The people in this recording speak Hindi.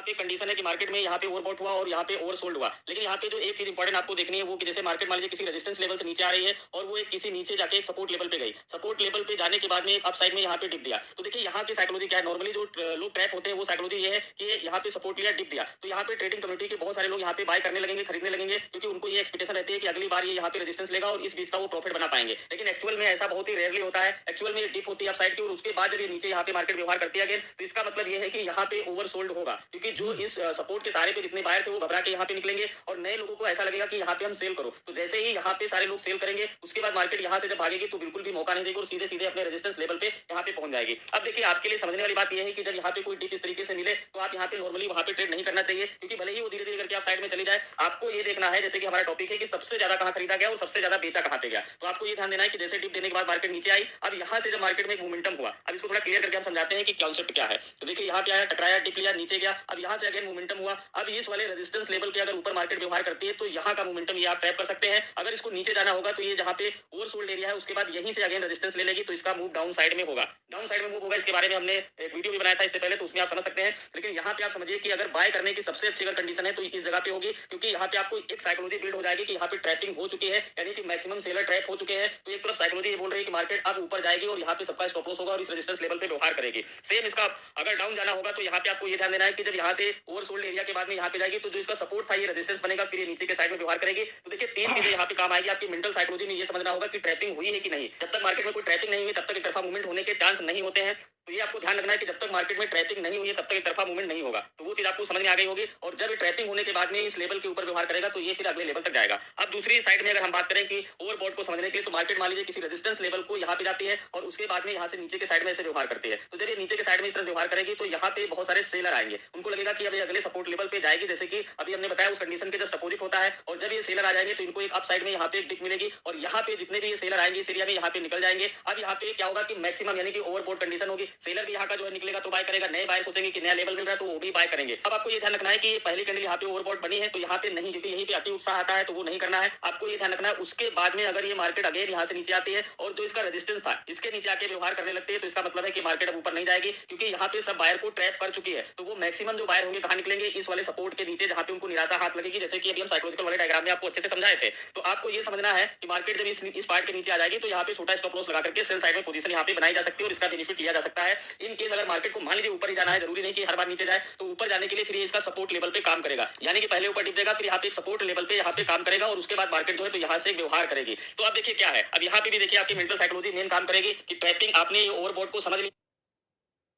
पे कंडीशन है कि मार्केट में यहाँ पे ओवरबॉट हुआ और यहाँ पे ओवरसोल्ड हुआ। लेकिन यहाँ पे जो एक चीज इंपॉर्टेंट आपको देखनी है वो कि जैसे मार्केट मान लीजिए किसी रेजिस्टेंस लेवल से नीचे आ रही है और वो एक किसी नीचे जाके एक सपोर्ट लेवल पे गई। सपोर्ट लेवल पे जाने के बाद में एक अप साइड में यहाँ पे डिप दिया। तो देखिए यहाँ की साइकोलॉजी क्या है, नॉर्मली जो लोग ट्रैप होते हैं वो साइकोलॉजी ये है कि यहाँ पे सपोर्ट लिया, डिप दिया, तो यहाँ पे ट्रेडिंग कम्युनिटी के बहुत सारे लोग यहाँ पे बाय करने लगेंगे, खरीदने लगेंगे, क्योंकि उनको ये एक्सपेक्टेशन रहती है कि अगली बार ये यहाँ पे रेजिस्टेंस लेगा और इस बीच का वो प्रॉफिट बना पाएंगे। लेकिन एक्चुअल में ऐसा बहुत ही रेयरली होता है। एक्चुअल में डिप होती है अप साइड की और उसके बाद जब ये नीचे यहाँ पे मार्केट व्यवहार करती है अगेन, तो इसका मतलब ये है कि यहाँ पे ओवरसोल्ड होगा, क्योंकि जो इस सपोर्ट के सहारे पे जितने बायर थे वो घबरा के यहाँ पे निकलेंगे और नए लोगों को ऐसा लगेगा कि यहाँ पे हम सेल करो। तो जैसे ही यहाँ पे सारे लोग सेल करेंगे उसके बाद मार्केट यहाँ से जब भागेगी तो बिल्कुल भी मौका नहीं देगी और सीधे सीधे अपने रेजिस्टेंस लेवल पे यहाँ पे पहुंच जाएगी। अब देखिए आपके लिए समझने वाली बात यह है कि जब यहाँ पे कोई डिप इस तरीके से मिले तो आप यहाँ पे नॉर्मली वहां पे ट्रेड नहीं करना चाहिए, क्योंकि भले ही वो धीरे धीरे करके आप साइड में चली जाए, आपको ये देखना है जैसे कि हमारा टॉपिक है कि सबसे ज्यादा कहां खरीदा गया और सबसे ज्यादा बेचा कहां पे गया। तो आपको ये ध्यान देना है कि जैसे डिप देने के बाद मार्केट नीचे आई, अब यहाँ से जब मार्केट में एक मोमेंटम हुआ, अब इसको थोड़ा क्लियर करके हम समझाते हैं कि कॉन्सेप्ट क्या है। तो देखिए यहाँ पे आया, टकराया, डिप लिया, नीचे गया, अब यहाँ से अगेन मोमेंटम हुआ। अब इस वाले रेजिस्टेंस लेवल के अगर ऊपर मार्केट व्यवहार करती है तो यहाँ का मोमेंटम ये आप ट्रैप कर सकते हैं। अगर इसको नीचे जाना होगा तो ये जहाँ पे ओवरसोल्ड एरिया है उसके बाद यहीं से अगेन रेजिस्टेंस ले लेगी, तो इसका मूव डाउन साइड में होगा। डाउन साइड में मूव होगा, इसके बारे में हमने एक वीडियो भी बनाया था इससे पहले, तो उसमें आप समझ सकते हैं। लेकिन यहाँ पे आप समझिए कि अगर बाय करने की सबसे अच्छी अगर कंडीशन है तो इस जगह पे होगी, क्योंकि यहाँ पे आपको एक साइकोलॉजी बिल्ड हो जाएगी कि यहाँ पे ट्रैपिंग हो चुकी है, यानी कि मैक्सिमम सेलर ट्रैप हो चुके हैं। तो एक तरफ साइकोलॉजी ये बोल रही है कि मार्केट अब ऊपर जाएगी और यहाँ पे सबका स्टॉप लॉस होगा और इस रेजिस्टेंस लेवल पे व्यवहार करेगी। सेम इसका अगर डाउन जाना होगा तो यहाँ पे आपको ये ध्यान देना है कि जब यहाँ से ओवरसोल्ड एरिया के बाद में यहाँ पे जाएगी तो जो इसका सपोर्ट था ये रेजिस्टेंस बनेगा, फिर ये नीचे के साइड में व्यवहार करेगी। तो देखिए तीन चीजें यहाँ पे काम आएगी आपकी मेंटल साइकोलॉजी में। ये समझना होगा कि ट्रैपिंग हुई है कि नहीं। जब तक मार्केट में कोई ट्रैपिंग नहीं हुई तब तक एक तरफा मूवमेंट होने के चांस नहीं होते हैं। तो ये आपको ध्यान रखना है कि जब तक मार्केट में ट्रैपिंग नहीं हुई है तब तक एक तरफा मूवमेंट नहीं होगा। तो वो चीज आपको समझ में आ गई होगी। और जब ट्रैपिंग होने के बाद में इस लेवल के ऊपर व्यवहार करेगा तो ये फिर अगले लेवल तक जाएगा। अब दूसरी साइड में अगर हम बात करें कि ओवरबॉट को समझने के लिए, तो मार्केट मान लीजिए किसी रेजिस्टेंस लेवल को यहाँ पे जाती है और उसके बाद में यहाँ से नीचे के साइड में ऐसे व्यवहार करती है। तो जब ये नीचे के साइड में इस तरह व्यवहार करेगी तो यहाँ पे बहुत सारे सेलर आएंगे, उनको लगेगा कि अब ये अगले सपोर्ट लेवल पे जाएगी, जैसे कि अभी हमने बताया उस कंडीशन के जस्ट अपोजिट होता है। और जब ये सेलर आ जाएंगे तो इनको एक अप साइड में यहाँ पे एक डिप मिलेगी और यहाँ पे जितने भी ये सेलर आएंगे इस एरिया में यहाँ पे निकल जाएंगे। अब यहाँ पे क्या होगा कि मैक्सिमम यानी कि ओवरबॉट कंडीशन होगी। सेलर भी यहाँ का जो है निकलेगा तो बाय करेगा, नए बायर सोचेंगे कि नया लेवल मिल रहा है तो वो भी बाय करेंगे। अब आपको ये ध्यान रखना है कि पहली कैंडल यहाँ पे ओवरबॉट बनी है तो यहाँ पे नहीं, क्योंकि यहीं पे अति उत्साह आता है तो वो नहीं करना है। आपको ये ध्यान रखना है उसके बाद में अगर ये मार्केट अगेन यहाँ से नीचे आती है और जो इसका रेजिस्टेंस था इसके नीचे आके व्यवहार करने लगती है तो इसका मतलब है कि मार्केट अब ऊपर नहीं जाएगी, क्योंकि यहाँ पे सब बायर को ट्रैप कर चुकी है। तो वो मैक्सिमम जो बायर होंगे कहाँ निकलेंगे, इस वाले सपोर्ट के नीचे, जहाँ पे उनको निराशा हाथ लगेगी, जैसे कि अभी हम साइकोलॉजिकल वाले डायग्राम में आपको अच्छे से समझाए थे। तो आपको ये समझना है कि मार्केट जब इस पार्ट के नीचे आ जाएगी तो यहाँ पे छोटा स्टॉप लॉस लगा करके सेल साइड में पोजीशन यहाँ पे बनाई जा सकती है और इसका बेनिफिट लिया जा सकता है। इन केस अगर मार्केट को मान लीजिए ऊपर ही जाना है, जरूरी नहीं कि हर बार नीचे जाए, तो ऊपर जाने के लिए फिर इसका सपोर्ट लेवल पे काम करेगा, यानी कि पहले ऊपर डिप देगा, फिर यहाँ पे एक सपोर्ट लेवल पे यहाँ पे काम करेगा और उसके बाद मार्केट जो है तो यहाँ से व्यवहार करेगी। तो अब देखिए क्या है, अब यहाँ पे भी देखिए आपकी मेंटल साइकोलॉजी मेन काम करेगी कि ट्रैपिंग आपने ओवरबॉट को समझ ली।